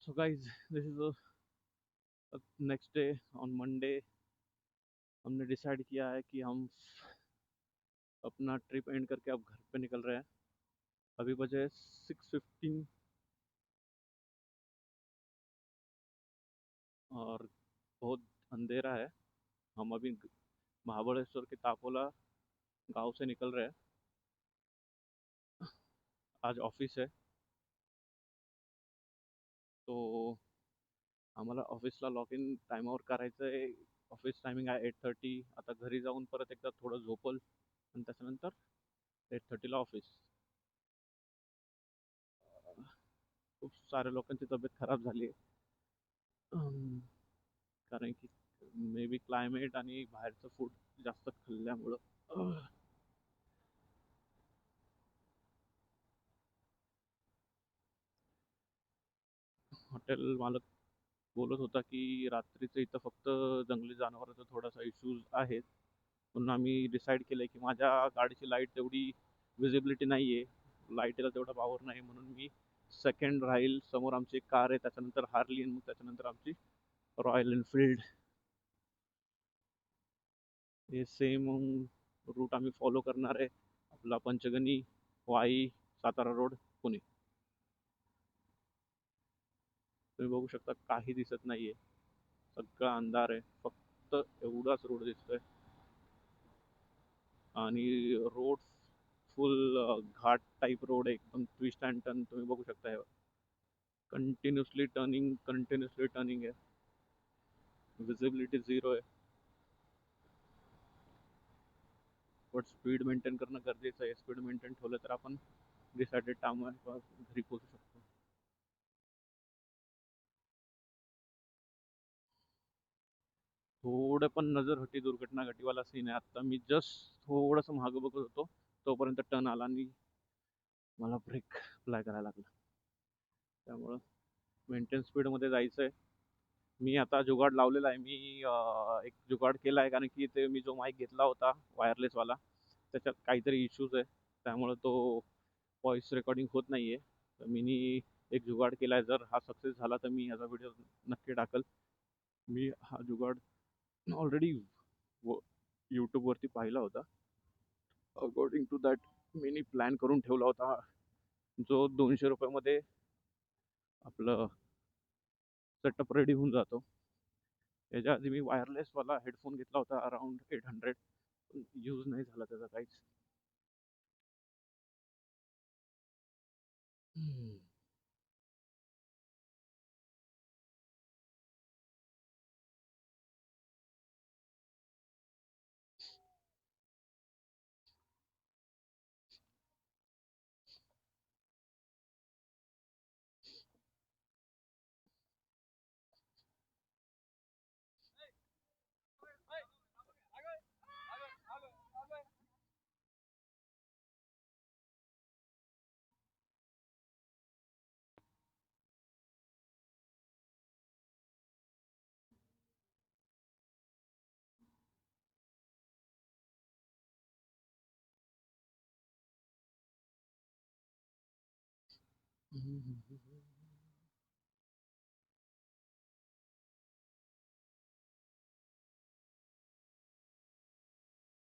So guys, this is next day on Monday. हमने decide KIA है कि हम अपना trip end करके अब घर पे निकल रहे हैं। अभी बजे 6:15 और बहुत अंधेरा है। हम अभी महाबलेश्वर के तापोला गांव से निकल रहे हैं। आज ऑफिस है, तो आम्हाला ऑफिसला लॉग इन टाईमावर करायचं आहे. ऑफिस टायमिंग आहे 8:30. आता घरी जाऊन परत एकदा थोडं झोपल आणि त्याच्यानंतर 8:30ला ऑफिस. खूप साऱ्या लोकांची तब्येत खराब झाली आहे. कारण की मे बी क्लायमेट आणि बाहेरचं फूड जास्त खाल्ल्यामुळं. हॉटेल मालक बोलत होता की रात्रीचं इथं फक्त जंगली जनावरांचा थोडासा इश्यूज आहे. म्हणून आम्ही डिसाईड केलं की माझ्या गाडीची लाईट तेवढी विजिबिलिटी नाही आहे, लाईटीला तेवढा पॉवर नाही, म्हणून मी सेकंड राहील. समोर आमची एक कार आहे, त्याच्यानंतर हार्ली आणि मग त्याच्यानंतर आमची रॉयल एनफिल्ड. हे सेम रूट आम्ही फॉलो करणार आहे. आपला पंचगनी, वाई, सातारा रोड, पुणे. तुम्ही बघू शकता काही दिसत नाहीये, सगळा अंधार आहे, फक्त एवढाच रोड दिसतोय. आणि रोड फुल घाट टाईप रोड आहे, एकदम ट्विस्ट अँड टर्न तुम्ही बघू शकता. कंटिन्युअसली टर्निंग आहे. विजिबिलिटी झिरो आहे. बट स्पीड मेंटेन करणं गरजेचं आहे. स्पीड मेंटेन ठेवलं तर आपण डिसाइडेड टाइमवर घरी पोहोचू शकतो. थोडं पण नजर दुर्घटना घटीवाला सीन आहे. आता मी जस्ट थोडंसं मागं बघत होतो, तोपर्यंत टर्न आला आणि मला ब्रेक अप्लाय करायला लागला. त्यामुळं मेंटेन स्पीडमध्ये जायचं आहे. मी आता जुगाड लावलेला आहे. मी एक जुगाड केला आहे, कारण की ते मी जो माईक घेतला होता वायरलेसवाला, त्याच्यात काहीतरी इश्यूज आहे. त्यामुळं तो व्हॉइस रेकॉर्डिंग होत नाही आहे. तर मी एक जुगाड केला आहे. जर हा सक्सेस झाला तर मी ह्याचा व्हिडिओ नक्की टाकल. मी हा जुगाड ऑलरेडी यूट्यूबवरती पाहिला होता. अकॉर्डिंग टू दॅट मी प्लॅन करून ठेवला होता, जो 200 रुपयामध्ये आपलं सेटअप रेडी होऊन जातो. त्याच्या आधी मी वायरलेसवाला हेडफोन घेतला होता अराउंड 800, यूज नाही झाला त्याचा काहीच. हम्म.